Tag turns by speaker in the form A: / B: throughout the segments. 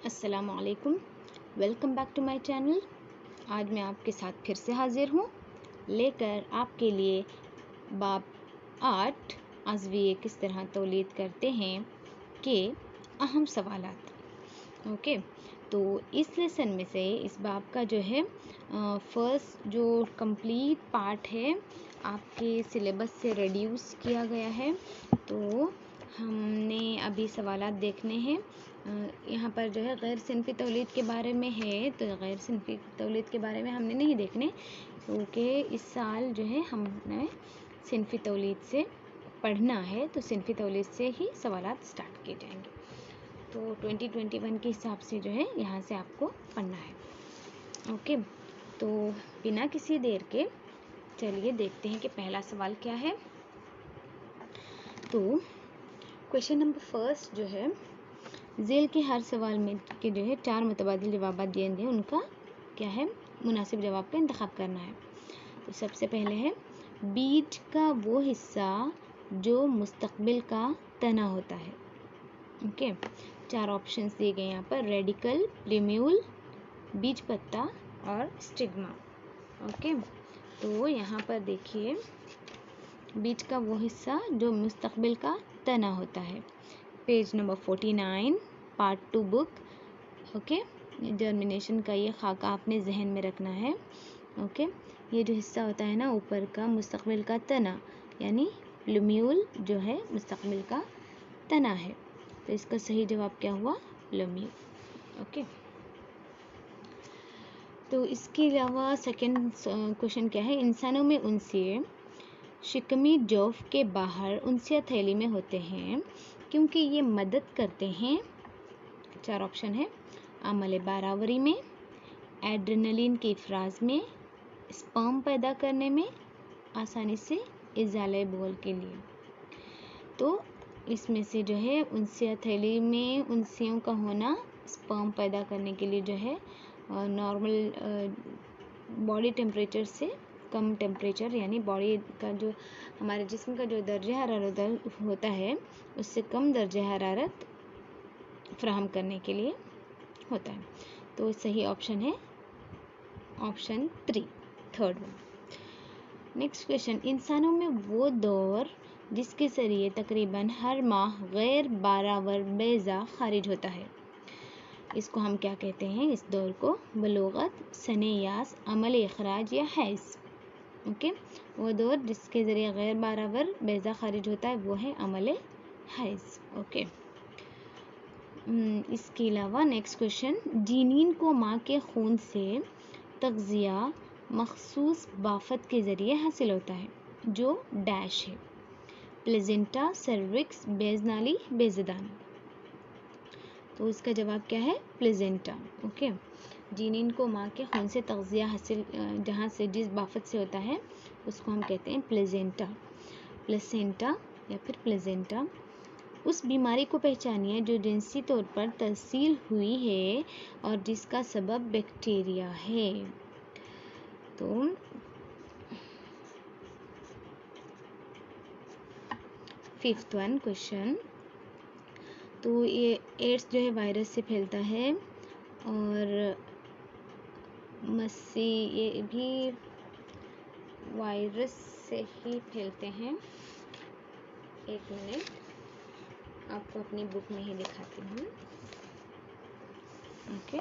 A: अस्सलाम वालेकुम, welcome back to my channel. आज मैं आपके साथ फिर से हाजिर हूँ लेकर आपके लिए बाब 8 अज़विये किस तरह तौलीद करते हैं के अहम सवालात। ओके, तो इस लेसन में से इस बाब का जो है फर्स्ट जो कंप्लीट पार्ट है आपके सिलेबस से रिड्यूस किया गया है। तो हमने अभी सवालात देखने हैं। यहाँ पर जो है गैर सिनफ़ी तौलीद के बारे में है, तो गैर सिनफ़ी तौलीद के बारे में हमने नहीं देखने, क्योंकि इस साल जो है हमने सिनफ़ी तौलीद से पढ़ना है, तो सिनफ़ी तौलीद से ही सवालात स्टार्ट किए जाएंगे। तो 2021 के हिसाब से जो है यहाँ से आपको पढ़ना है। ओके, तो बिना किसी देर के चलिए देखते हैं कि पहला सवाल क्या है। तो क्वेश्चन नंबर फर्स्ट जो है, ज़ेल के हर सवाल में के जो है 4 मुतबादिल जवाब दिए हैं, उनका क्या है मुनासिब जवाब का इंतखाब करना है। तो सबसे पहले है बीज का वो हिस्सा जो मुस्तकबिल का तना होता है। ओके, 4 ऑप्शंस दिए गए यहाँ पर, रेडिकल, प्रीम्यूल, बीज पत्ता और स्टिग्मा। ओके, तो यहाँ पर देखिए बीज का वो हिस्सा जो मुस्तकबिल का तना होता है, page number 49 part 2 book. Okay, germination का ये खाका आपने जहन में रखना है। ओके, ये जो हिस्सा होता है ना ऊपर का मुस्तकबिल का तना, यानी प्लूम्यूल जो है मुस्तकबिल का तना है, तो इसका सही जवाब क्या हुआ, प्लूम्यूल। ओके, तो इसके अलावा सेकंड क्वेश्चन क्या है, इंसानों में उनसे शिकमी जौफ के बाहर उनसिया थैली में होते हैं क्योंकि ये मदद करते हैं। 4 ऑप्शन है, अमल बारावरी में, एड्रेनलिन के इफराज में, स्पर्म पैदा करने में, आसानी से इजाले बोल के लिए। तो इसमें से जो है उनसिया थैली में उनसियों का होना स्पर्म पैदा करने के लिए जो है नॉर्मल बॉडी टेम्परेचर से कम टेम्परेचर, यानी बॉडी का जो हमारे जिस्म का जो दर्जा हरारत होता है उससे कम दर्जा हरारत फ्राहम करने के लिए होता है। तो सही ऑप्शन है option 3, third one. Next question, इंसानों में वो दौर जिसके ज़रिए तकरीबन हर माह गैर बारावर बेज़ा खारिज होता है, इसको हम क्या कहते हैं, इस दौर को बलोगत, सनेयास, अमल इखराज या हैज़। ओके, वो दौर जिसके ज़रिए गैर बारावर बेज़ा खारिज होता है वो है अमल हैज़। ओके, इसके अलावा नेक्स्ट क्वेश्चन, जीनीन को माँ के खून से तग़ज़िया मखसूस बाफत के ज़रिए हासिल होता है जो डैश है, प्लेजेंटा, सर्विक्स, बेज़नाली, बेज़दान। तो इसका जवाब क्या है, प्लेजेंटा। ओके, जीनीन को माँ के खून से तग़ज़िया हासिल जहाँ से जिस बाफत से होता है उसको हम कहते हैं प्लेजेंटा, प्लेसेंटा या फिर प्लेजेंटा। उस बीमारी को पहचानिए जो जिनसी तौर पर तस्सील हुई है और जिसका सबब बैक्टीरिया है। तो फिफ्थ वन क्वेश्चन, तो ये एड्स जो है वायरस से फैलता है और मस्सी ये भी वायरस से ही फैलते हैं। एक मिनट, आपको अपनी बुक में ही दिखाती हूँ। ओके,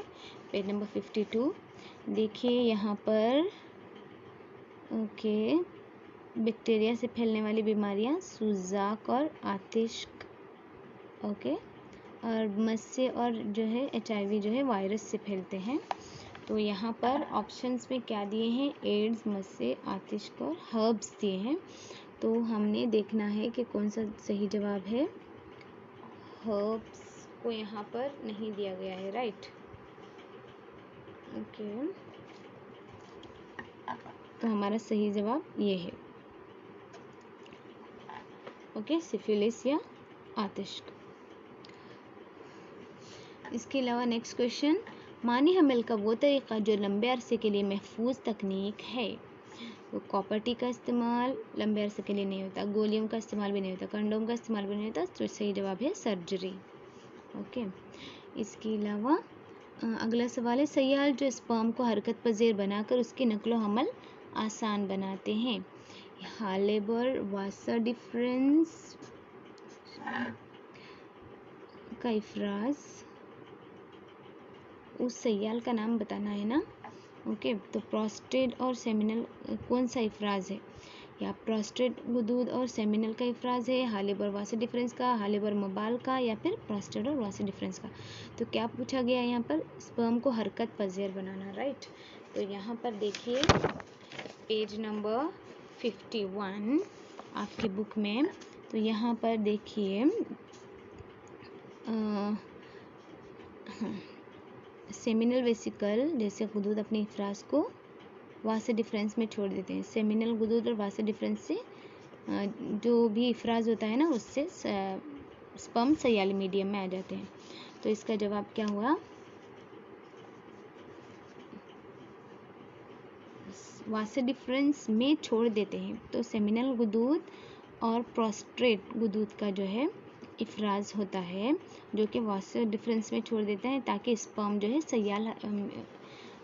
A: पेज नंबर 52 देखिए यहाँ पर। ओके, बैक्टीरिया से फैलने वाली बीमारियाँ सुजाक और आतिश। ओके, और मस्से और जो है HIV जो है वायरस से फैलते हैं। तो यहाँ पर ऑप्शंस में क्या दिए हैं, एड्स, मस्से, आतिश और हर्ब्स दिए हैं। तो हमने देखना है कि कौन सा सही जवाब है। हर्ब्स को यहाँ पर नहीं दिया गया है, राइट। ओके, तो हमारा सही जवाब ये है। ओके, सिफिलिस या आतिश। इसके अलावा नेक्स्ट क्वेश्चन, मानी हमल का वो तरीक़ा जो लंबे अरसे के लिए महफूज तकनीक है, वो कॉपर टी का इस्तेमाल लंबे अरसे के लिए नहीं होता, गोलियों का इस्तेमाल भी नहीं होता, कंडोम का इस्तेमाल भी नहीं होता, तो सही जवाब है सर्जरी। ओके, इसके अलावा अगला सवाल है, सयाल जो स्पर्म को हरकत पजीर बनाकर उसकी नकलो हमल आसान बनाते हैं। हालेबर वासा डिफरेंस का इफराज, उस सयाल का नाम बताना है ना। ओके, तो प्रोस्टेट और सेमिनल कौन सा इफराज है? या प्रोस्टेट गुदूद और सेमिनल का इफराज है, हालेबर वासा डिफरेंस का, हालेबर मोबाल का, या फिर प्रोस्टेट और वासा डिफरेंस का। तो क्या पूछा गया यहाँ पर? स्पर्म को हरकत पजीर बनाना, राइट। तो यहाँ पर देखिए पेज नंबर 51 आपकी बुक में। तो यहाँ पर देखिए सेमिनल वेसिकल जैसे गुदूद अपने इफराज को वासा डिफरेंस में छोड़ देते हैं। सेमिनल गुदूद और वासा डिफरेंस से जो भी इफराज होता है ना, उससे स्पर्म सयाली मीडियम में आ जाते हैं। तो इसका जवाब क्या हुआ? वासा डिफरेंस में छोड़ देते हैं। तो सेमिनल गुदूद और प्रोस्टेट गुदूद का जो है इफराज होता है, जो कि वासा डिफरेंस में छोड़ देते हैं ताकि स्पर्म जो है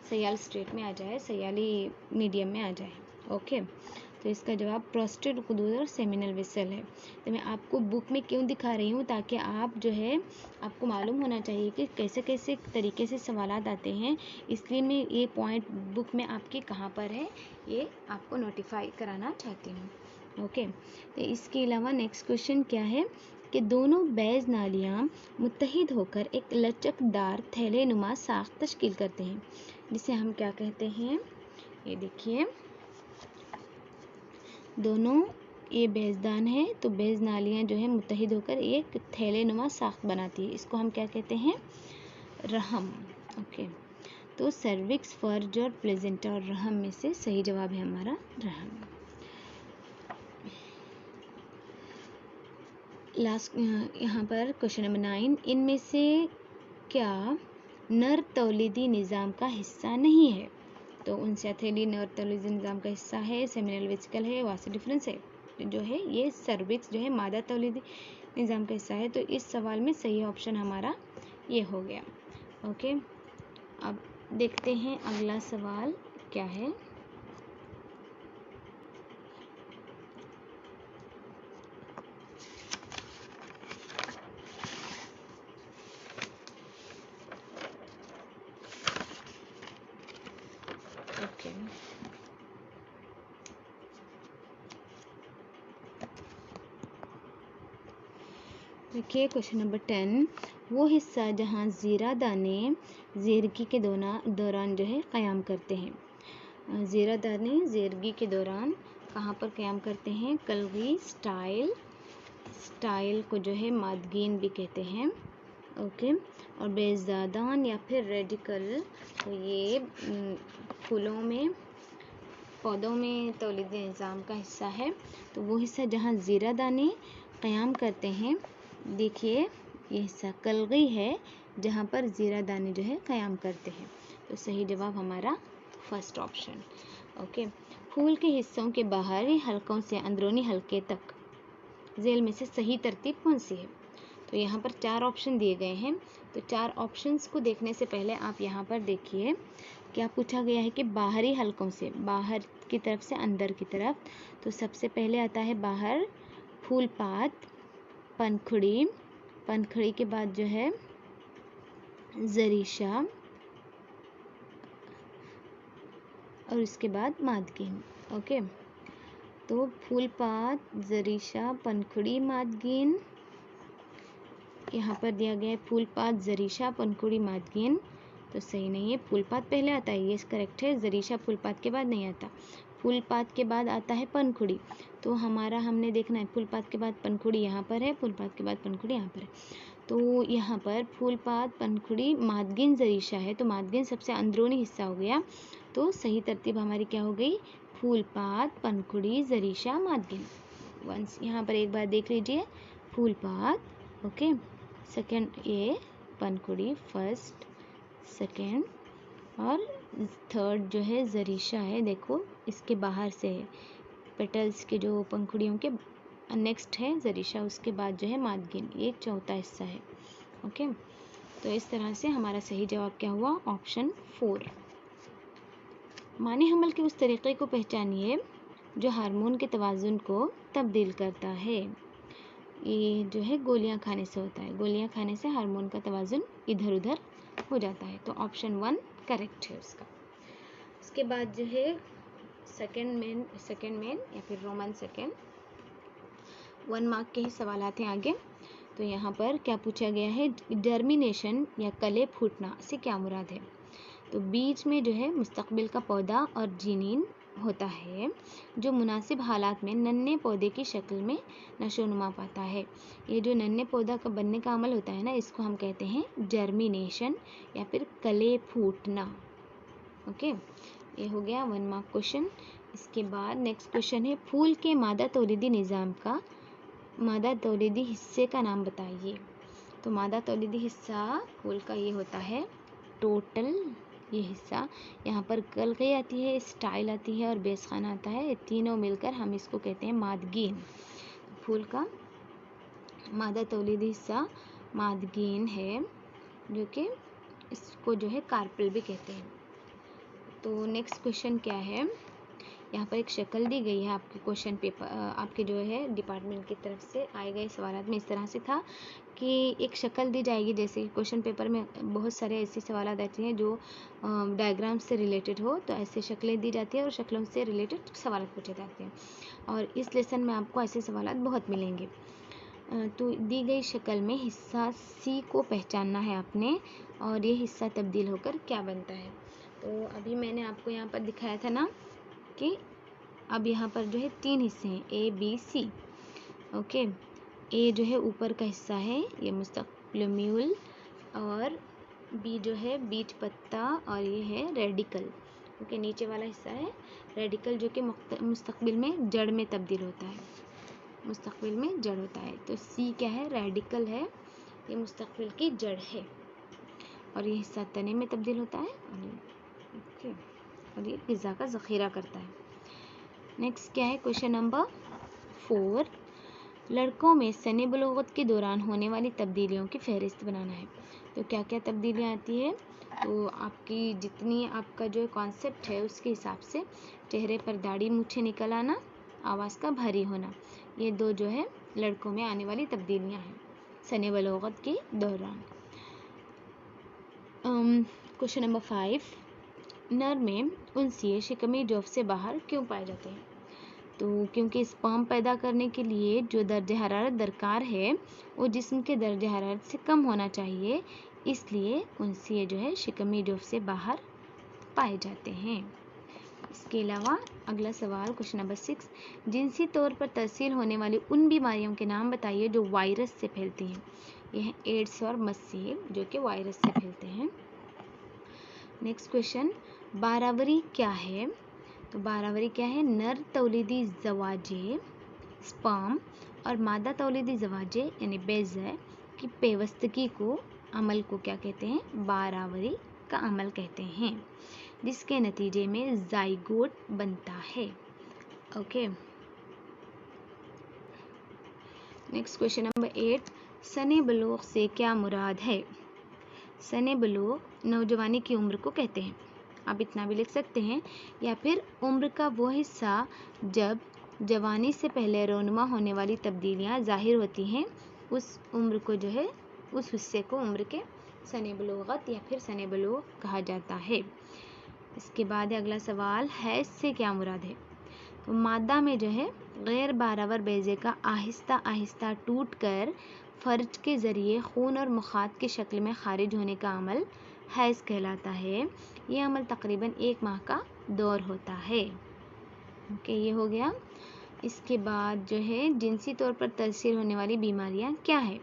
A: सयाल स्टेट में आ जाए, सयाली मीडियम में आ जाए। ओके, तो इसका जवाब प्रोस्टेट गुदूद और सेमिनल वेसल है। तो मैं आपको बुक में क्यों दिखा रही हूँ, ताकि आप जो है आपको मालूम होना चाहिए कि कैसे कैसे तरीके से सवालात आते हैं। इसलिए मैं ये पॉइंट बुक में आपके कहाँ पर है ये आपको नोटिफाई कराना चाहती हूँ। ओके, तो इसके अलावा नेक्स्ट क्वेश्चन क्या है कि दोनों बैज नालियाँ मुत्तहिद होकर एक लचकदार थैले नुमा साख तश्कील करते हैं, जिसे हम क्या कहते हैं? ये देखिए, दोनों ये बेजदान है, तो बेज नालियाँ जो है मुत्तहिद होकर एक थैले नुमा साख बनाती है। इसको हम क्या कहते हैं? रहम। ओके, तो सर्विक्स, फर्ज और प्लेजेंटा और रहम में से सही जवाब है हमारा रहम। लास्ट यहाँ पर क्वेश्चन नंबर 9, इनमें से क्या नर तौलीदी निज़ाम का हिस्सा नहीं है? तो उनसे हथेली नर तौलीदी निज़ाम का हिस्सा है, सेमिनल वेसिकल है, वासा डिफरेंस है, जो है ये सर्विक्स जो है मादा तौलीदी निज़ाम का हिस्सा है। तो इस सवाल में सही ऑप्शन हमारा ये हो गया। ओके, अब देखते हैं अगला सवाल क्या है। ओके, देखिए क्वेश्चन नंबर 10, वो हिस्सा जहाँ ज़ीरा दाने ज़ेरगी के दौरान जो है क़याम करते हैं। ज़ीरा दाने ज़ेरगी के दौरान कहाँ पर क़याम करते हैं? कलगी, स्टाइल को जो है मादगीन भी कहते हैं। ओके, और बेज़ादान या फिर रेडिकल, तो ये फूलों में, पौधों में तौलीदी निज़ाम का हिस्सा है। तो वो हिस्सा जहाँ ज़ीरा दाने क़याम करते हैं, देखिए ये हिस्सा कलगी है जहाँ पर ज़ीरा दाने जो है क़याम करते हैं। तो सही जवाब हमारा फर्स्ट ऑप्शन। ओके, फूल के हिस्सों के बाहरी हलकों से अंदरूनी हलके तक झेल में से सही तरतीब कौन सी है? तो यहाँ पर 4 ऑप्शन दिए गए हैं। तो 4 ऑप्शंस को देखने से पहले आप यहाँ पर देखिए क्या पूछा गया है कि बाहरी हलकों से, बाहर की तरफ से अंदर की तरफ। तो सबसे पहले आता है बाहर फूलपात, पनखड़ी के बाद जो है जरीशा, और उसके बाद मादगीन। ओके, तो फूलपात, जरीशा, पनखड़ी, मादगीन। यहाँ पर दिया गया है फूलपात, जरीशा, पनखड़ी, मादगीन। तो सही नहीं है, फूलपात पहले आता है, ये करेक्ट है। जरीशा फूलपात के बाद नहीं आता। फूलपात के बाद आता है पनखुड़ी। तो हमारा हमने देखना है फूलपात के बाद पनखुड़ी यहाँ पर है, फूलपात के बाद पनखुड़ी यहाँ पर है। तो यहाँ पर फूलपात, पनखुड़ी, मादगीन, जरीशा है। तो मादगीन सबसे अंदरूनी हिस्सा हो गया। तो सही तरतीब हमारी क्या हो गई? फूलपात, पनखुड़ी, जरीशा, मादगीन। वंस यहाँ पर एक बार देख लीजिए, फूलपात, ओके, सेकेंड ये पनखुड़ी, फर्स्ट, सेकेंड, और थर्ड जो है जरीशा है। देखो इसके बाहर से है, पेटल्स के जो पंखुड़ियों के नेक्स्ट है जरीशा, उसके बाद जो है मादगीन, एक चौथा हिस्सा है। ओके, तो इस तरह से हमारा सही जवाब क्या हुआ? ऑप्शन 4। माने हमल के उस तरीक़े को पहचानिए जो हार्मोन के तवाज़ुन को तब्दील करता है। ये जो है गोलियां खाने से होता है। गोलियां खाने से हार्मोन का तवाज़ुन इधर उधर हो जाता है। तो ऑप्शन 1 करेक्ट है उसका। उसके बाद जो है सेकंड मेन या फिर रोमन सेकंड 1 मार्क के ही सवाल आते हैं आगे। तो यहाँ पर क्या पूछा गया है? जर्मिनेशन या कले फूटना से क्या मुराद है? तो बीज में जो है मुस्तकबिल का पौधा और जीनीन होता है जो मुनासिब हालात में नन्हे पौधे की शक्ल में नशोनुमा पाता है। ये जो नन्हे पौधा का बनने का अमल होता है ना, इसको हम कहते हैं जर्मिनेशन या फिर कले फूटना। ओके, ये हो गया 1 मार्क क्वेश्चन। इसके बाद नेक्स्ट क्वेश्चन है फूल के मादा तौलीदी निज़ाम का मादा तौलीदी हिस्से का नाम बताइए। तो मादा तौलीदी हिस्सा फूल का ये होता है टोटल, ये हिस्सा। यहाँ पर कलगी आती है, स्टाइल आती है और बेस खाना आता है। ये तीनों मिलकर हम इसको कहते हैं मादगीन। फूल का मादा तौलीदी हिस्सा मादगीन है, जो कि इसको जो है कार्पेल भी कहते हैं। तो नेक्स्ट क्वेश्चन क्या है? यहाँ पर एक शक्ल दी गई है आपके क्वेश्चन पेपर, आपके जो है डिपार्टमेंट की तरफ से आए गए सवालात में इस तरह से था कि एक शक्ल दी जाएगी। जैसे क्वेश्चन पेपर में बहुत सारे ऐसे सवाल आते हैं जो डायग्राम से रिलेटेड हो, तो ऐसे शक्लें दी जाती है और शक्लों से रिलेटेड सवाल पूछे जाते हैं। और इस लेसन में आपको ऐसे सवाल बहुत मिलेंगे। तो दी गई शक्ल में हिस्सा सी को पहचानना है आपने, और ये हिस्सा तब्दील होकर क्या बनता है। तो अभी मैंने आपको यहाँ पर दिखाया था ना कि अब यहाँ पर जो है 3 हिस्से हैं, ए बी सी। ओके, ए जो है ऊपर का हिस्सा है, ये मुस्तक्बिल, और बी जो है बीज पत्ता, और ये है रेडिकल। ओके, नीचे वाला हिस्सा है रेडिकल, जो कि मुस्तक्बिल में जड़ में तब्दील होता है, मुस्तक्बिल में जड़ होता है। तो सी क्या है? रेडिकल है, ये मुस्तक्बिल की जड़ है, और ये हिस्सा तने में तब्दील होता है, और ये ग़िज़ा का ज़ख़ीरा करता है। नेक्स्ट क्या है? क्वेश्चन नंबर 4, लड़कों में सने बलोगत के दौरान होने वाली तब्दीलियों की फहरिस्त बनाना है। तो क्या क्या तब्दीलियाँ आती है? तो आपकी जितनी आपका जो कॉन्सेप्ट है उसके हिसाब से चेहरे पर दाढ़ी मूछें निकल आना, आवाज़ का भारी होना, ये 2 जो है लड़कों में आने वाली तब्दीलियाँ हैं सने बलोगत के दौरान। क्वेश्चन नंबर 5, नर में उनसीय शिकमी जौफ से बाहर क्यों पाए जाते हैं? तो क्योंकि स्पर्म पैदा करने के लिए जो दर्जे हरारत दरकार है वो जिस्म के दर्जे हरारत से कम होना चाहिए, इसलिए उनसीय जो है शिकमी जौफ से बाहर पाए जाते हैं। इसके अलावा अगला सवाल क्वेश्चन नंबर 6, जिनसी तौर पर तरसील होने वाली उन बीमारियों के नाम बताइए जो वायरस से फैलती हैं। यह है एड्स और मस्सी, जो कि वायरस से फैलते हैं। नेक्स्ट क्वेश्चन, बारावरी क्या है? तो बारावरी क्या है? नर तौलीदी ज़वाजे स्पर्म और मादा तौलीदी ज़वाजे यानी बेज़र की पेवस्तगी को अमल को क्या कहते हैं? बारावरी का अमल कहते हैं, जिसके नतीजे में ज़ाइगोट बनता है। ओके, नेक्स्ट क्वेश्चन नंबर 8, सने बलोग से क्या मुराद है? सने बलोग नौजवानी की उम्र को कहते हैं। आप इतना भी लिख सकते हैं, या फिर उम्र का वो हिस्सा जब जवानी से पहले रोनुमा होने वाली तब्दीलियां जाहिर होती हैं, उस उम्र को जो है उस हिस्से को उम्र के सने बलोगत या फिर सने बलोग कहा जाता है। इसके बाद अगला सवाल, हैज़ से क्या मुराद है? तो मादा में जो है गैर बारावर बेज़े का आहिस्ता आहिस्ता टूट कर फर्ज के ज़रिए खून और मुखात की शक्ल में खारिज होने का अमल हैज़ कहलाता है। ये अमल तकरीबन 1 माह का दौर होता है। ओके, ये हो गया। इसके बाद जो है जिनसी तौर पर तरसील होने वाली बीमारियां क्या है?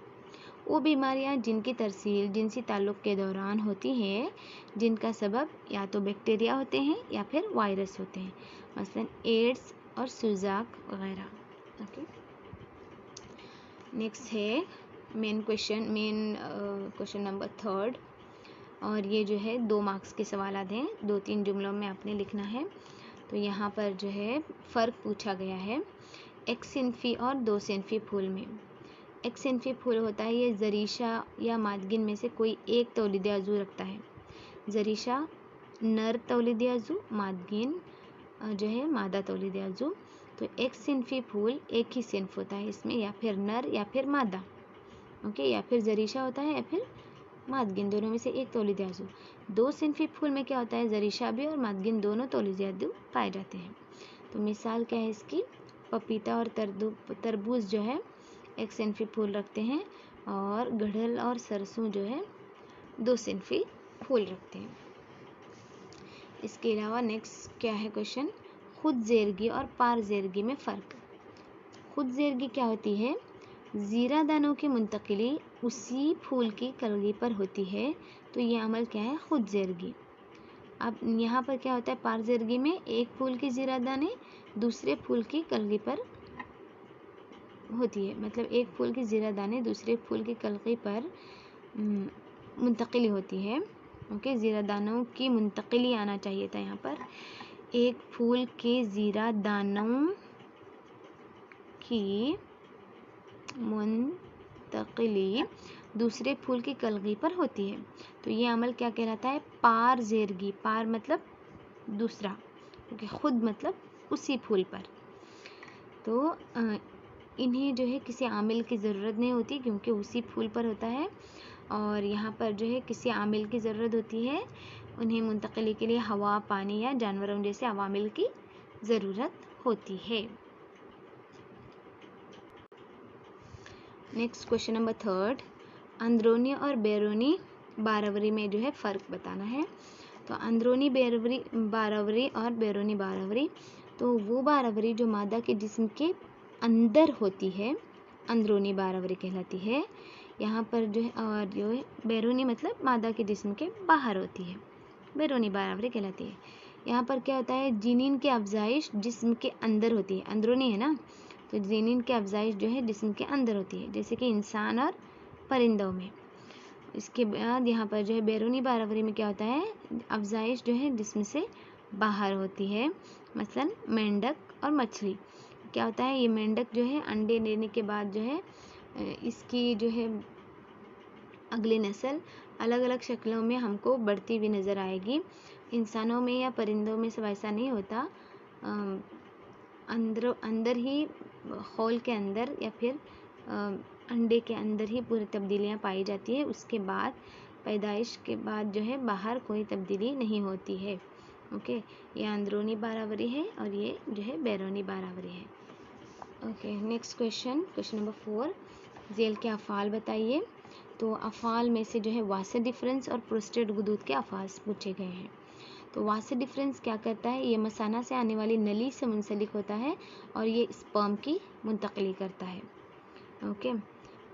A: वो बीमारियां जिनकी तरसील जिनसी ताल्लुक़ के दौरान होती हैं, जिनका सबब या तो बैक्टीरिया होते हैं या फिर वायरस होते हैं, मसलन एड्स और सुजाक वगैरह। ओके, नेक्स्ट है मेन क्वेश्चन नंबर 3, और ये जो है 2 मार्क्स के सवाल हैं, 2-3 जुमलों में आपने लिखना है। तो यहाँ पर जो है फ़र्क पूछा गया है एक सिनफी और 2 सिनफी फूल में। एक सिनफी फूल होता है, ये जरीशा या मादगिन में से कोई एक तौलीदी अज़ू रखता है। जरीशा नर तौलीदी अज़ू, मादगिन जो है मादा तौलीदी अज़ू। तो एक सिनफी फूल एक ही सिनफ होता है इसमें, या फिर नर या फिर मादा, ओके, या फिर जरीशा होता है या फिर मादगिन, दोनों में से एक तौलीदी अज़ू। दो सिनफी फूल में क्या होता है, जरीशा भी और मादगिन दोनों तौलीदी अज़ू पाए जाते हैं। तो मिसाल क्या है इसकी, पपीता और तरबूज जो है एक सिनफी फूल रखते हैं, और गढ़ल और सरसों जो है दो सिनफी फूल रखते हैं। इसके अलावा नेक्स्ट क्या है क्वेश्चन, खुद ज़ेरगी और पार ज़ेरगी में फ़र्क। खुद ज़ेरगी क्या होती है, ज़ीरा दानों की मुंतकिली उसी फूल की कलगी पर होती है, तो ये अमल क्या है, खुद ज़ेरगी। अब यहाँ पर क्या होता है, पार ज़ेरगी में एक फूल की ज़ीरा दाने दूसरे फूल की कलगी पर होती है, मतलब एक फूल की ज़ीरा दाने दूसरे फूल की कलगी पर मुंतकिली होती है, ओके। ज़ीरा दानों की मुंतकिली आना चाहिए था यहाँ पर, एक फूल के ज़ीरा दानों की मुंतकिली दूसरे फूल की कलगी पर होती है, तो ये अमल क्या कहलाता है, पार ज़ेरगी। पार मतलब दूसरा, ओके, खुद मतलब उसी फूल पर। तो इन्हें जो है किसी आमिल की ज़रूरत नहीं होती क्योंकि उसी फूल पर होता है, और यहाँ पर जो है किसी आमिल की ज़रूरत होती है, उन्हें मुंतकिली के लिए हवा, पानी या जानवरों जैसे अवामिल की ज़रूरत होती है। नेक्स्ट क्वेश्चन नंबर 3, अंदरूनी और बैरूनी बारवरी में जो है फ़र्क बताना है। तो अंदरूनी बारवरी और बैरूनी बारवरी, तो वो बारवरी जो मादा के जिस्म के अंदर होती है अंदरूनी बारवरी कहलाती है। यहाँ पर जो है, और जो है बैरूनी मतलब मादा के जिस्म के बाहर होती है, बैरूनी बारवरी कहलाती है। यहाँ पर क्या होता है, जिनीन की अफजाइश जिस्म के अंदर होती है, अंदरूनी है ना, तो जिनीन की अफजाइश जो है जिस्म के अंदर होती है, जैसे कि इंसान और परिंदों में। इसके बाद यहाँ पर जो है बैरूनी बारवरी में क्या होता है, अफजाइश जो है जिस्म से बाहर होती है, मसलन मेंढक और मछली। क्या होता है, ये मेंढक जो है अंडे देने के बाद जो है इसकी जो है अगली नस्ल अलग अलग शक्लों में हमको बढ़ती हुई नज़र आएगी। इंसानों में या परिंदों में सब ऐसा नहीं होता, अंदर ही खोल के अंदर या फिर अंडे के अंदर ही पूरी तब्दीलियाँ पाई जाती है, उसके बाद पैदाइश के बाद जो है बाहर कोई तब्दीली नहीं होती है, ओके। ये अंदरूनी बारावरी है और ये जो है बैरूनी बारावरी है, ओके। नेक्स्ट क्वेश्चन नंबर 4, झेल के अफ़ाल बताइए। तो अफ़ाल में से जो है वासे डिफरेंस और प्रोस्टेट गुदूद के अफ़ाल पूछे गए हैं। तो वासे डिफरेंस क्या करता है, ये मसाना से आने वाली नली से मुंसलिक होता है और ये स्पर्म की मुंतकिली करता है, ओके।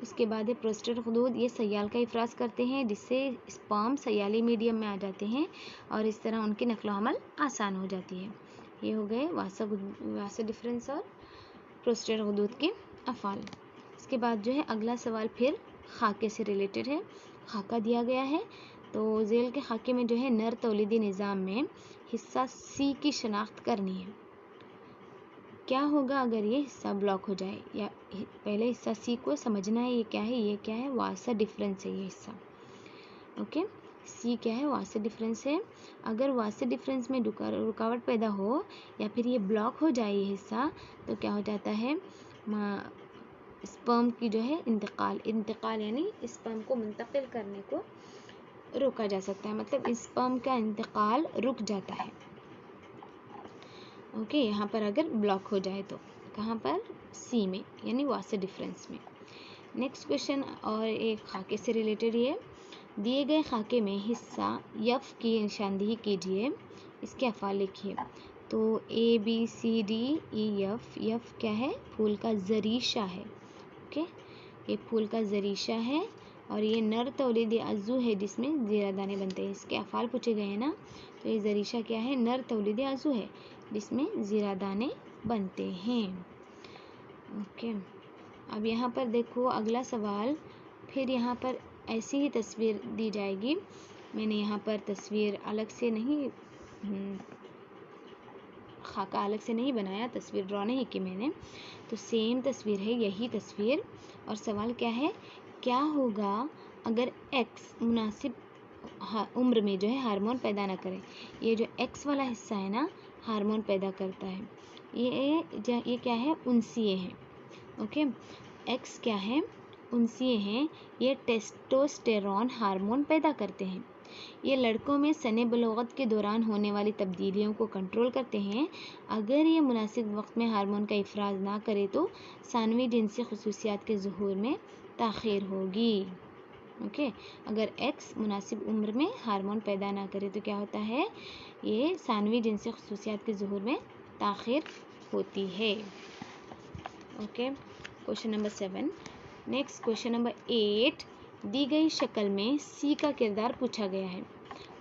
A: उसके बाद है प्रोस्टेट गुदूद, ये सयाल का इफराज करते हैं जिससे स्पर्म सयाली मीडियम में आ जाते हैं और इस तरह उनकी नकलो हमल आसान हो जाती है। ये हो गए वासे डिफरेंस और प्रोस्टेट गुदूद के अफ़ाल। इसके बाद जो है अगला सवाल फिर खाके से रिलेटेड है। खाका दिया गया है, तो झेल के खाके में जो है नर तौलीदी निज़ाम में हिस्सा सी की शनाख्त करनी है। क्या होगा अगर ये हिस्सा ब्लॉक हो जाए, या पहले हिस्सा सी को समझना है, ये क्या है, ये क्या है, वासा डिफरेंस है ये हिस्सा, ओके। सी क्या है, वासा डिफरेंस है। अगर वासा डिफरेंस में रुकावट पैदा हो या फिर ये ब्लॉक हो जाए ये हिस्सा, तो क्या हो जाता है, स्पर्म की जो है इंतकाल यानी स्पर्म को मुंतकिल करने को रोका जा सकता है, मतलब स्पर्म का इंतकाल रुक जाता है, ओके। यहाँ पर अगर ब्लॉक हो जाए तो कहाँ पर, सी में यानी वासे डिफरेंस में। नेक्स्ट क्वेश्चन और एक खाके से रिलेटेड है। दिए गए खाके में हिस्सा यफ की निशानदेही कीजिए, इसके अफ़ाल लिखिए। तो A B C D E F, यफ क्या है, फूल का जरीशा है, ओके। ये फूल का जरीशा है और ये नर तौलीदी अज़ू है जिसमें ज़ीरा दाने बनते हैं। इसके अफ़ाल पूछे गए हैं ना, तो ये जरीशा क्या है, नर तौलीदी अज़ू है जिसमें ज़ीरा दाने बनते हैं, ओके। अब यहाँ पर देखो अगला सवाल, फिर यहाँ पर ऐसी ही तस्वीर दी जाएगी। मैंने यहाँ पर तस्वीर अलग से नहीं खाका अलग से नहीं बनाया, तस्वीर ड्रॉ नहीं की मैंने, तो सेम तस्वीर है यही तस्वीर। और सवाल क्या है, क्या होगा अगर एक्स मुनासिब उम्र में जो है हार्मोन पैदा ना करे। ये जो एक्स वाला हिस्सा है ना, हार्मोन पैदा करता है। ये क्या है, उनसीए हैं। ओके, एक्स क्या है, उनसीए हैं। ये टेस्टोस्टेरॉन हार्मोन पैदा करते हैं। ये लड़कों में सने बलोगत के दौरान होने वाली तब्दीलियों को कंट्रोल करते हैं। अगर ये मुनासिब वक्त में हार्मोन का इफराज ना करे तो सानवी जिनसी खसूसियात के ज़ुहूर में ताख़ीर होगी। ओके, अगर एक्स मुनासिब उम्र में हार्मोन पैदा ना करे तो क्या होता है, ये सानवी जिनसी खसूसियात के ज़ुहूर में ताख़ीर होती है। Okay, question number 7। Next question number 8, दी गई शक्ल में सी का किरदार पूछा गया है।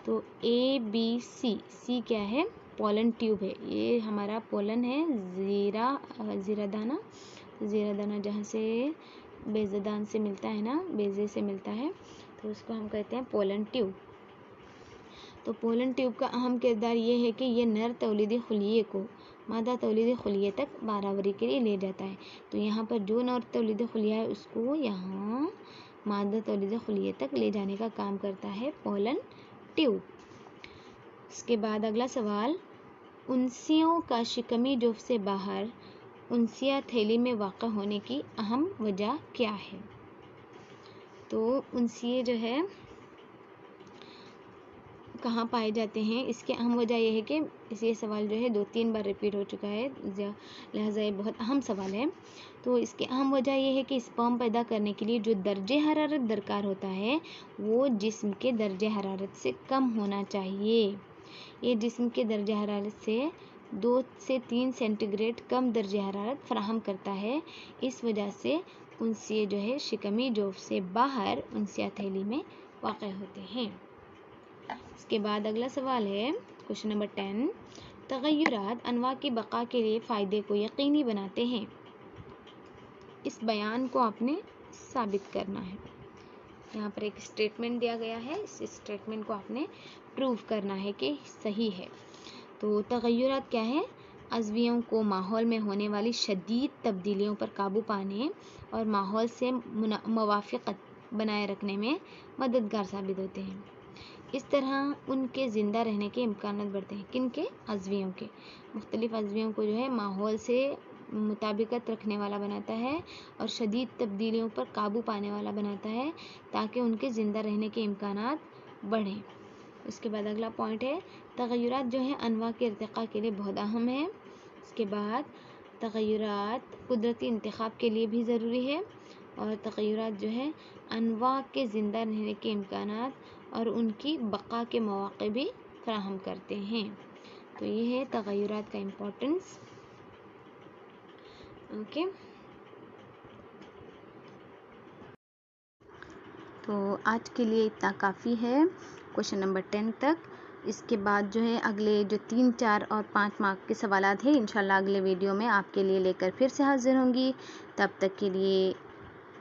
A: तो ए बी सी, सी क्या है, पोलन ट्यूब है। ये हमारा पोलन है, ज़ीरादाना जहाँ से बेज़दान से मिलता है ना, बेज़े से मिलता है, तो उसको हम कहते हैं पोलन ट्यूब। तो पोलन ट्यूब का अहम किरदार ये है कि ये नर तौलीदी खुलिये को मादा तौलीदी खुलिये तक बराबरी के लिए ले जाता है। तो यहाँ पर जो नर तौलीदी खुलिया है उसको यहाँ मादा तौलीदी खुलिये तक ले जाने का काम करता है पोलन ट्यूब। इसके बाद अगला सवाल, उनसियों का शिकमी जोफ से बाहर उनसिया थैली में वाक़ा होने की अहम वजह क्या है। तो उनसिए जो है कहाँ पाए जाते हैं, इसकी अहम वजह यह है कि ये सवाल जो है 2-3 बार रिपीट हो चुका है, लिहाजा ये बहुत अहम सवाल है। तो इसकी अहम वजह यह है कि स्पर्म पैदा करने के लिए जो दर्जे हरारत दरकार होता है वो जिस्म के दर्जे हरारत से कम होना चाहिए। ये जिस्म के दर्जे हरारत से 2 से 3 सेंटीग्रेड कम दर्जे हरारत फराहम करता है। इस वजह से उनसे जो है शिकमी जोफ से बाहर उनसिया थैली में वाक़ होते हैं। इसके बाद अगला सवाल है क्वेश्चन नंबर 10, तग़य्युरात अनवा की बका के लिए फ़ायदे को यकीनी बनाते हैं। इस बयान को आपने साबित करना है। यहाँ पर एक स्टेटमेंट दिया गया है, इस स्टेटमेंट को आपने प्रूव करना है कि सही है। तो तग़य्युरात क्या है, अज़वियों को माहौल में होने वाली शदीद तब्दीलियों पर काबू पाने और माहौल से मुवाफ़क़त बनाए रखने में मददगार साबित होते हैं। इस तरह उनके ज़िंदा रहने के इम्कान बढ़ते हैं। किन के, अज़वियों के। मुख्तलिफ़ अज़वियों को जो है माहौल से मुताबिकत रखने वाला बनाता है और शदीद तब्दीलियों पर काबू पाने वाला बनाता है ताकि उनके ज़िंदा रहने के इम्कानात बढ़ें। उसके बाद अगला पॉइंट है, तग़य्युरात जो है अनवा के इर्तिक़ा के लिए बहुत अहम है। इसके बाद तग़य्युरात कुदरती इंतखाब के लिए भी ज़रूरी है और तग़य्युरात जो है अनवा के ज़िंदा रहने के इम्कानात और उनकी बका के मौक़े भी फराहम करते हैं। तो ये है तग़य्युरात का इम्पोर्टेंस। ओके, तो आज के लिए इतना काफ़ी है, क्वेश्चन नंबर 10 तक। इसके बाद जो है अगले जो 3, 4 और 5 मार्क के सवालात हैं इंशाल्लाह अगले वीडियो में आपके लिए लेकर फिर से हाज़िर होंगी। तब तक के लिए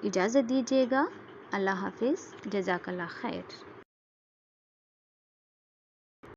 A: इजाज़त दीजिएगा। अल्लाह हाफ़िज़, जज़ाकल्लाह खैर।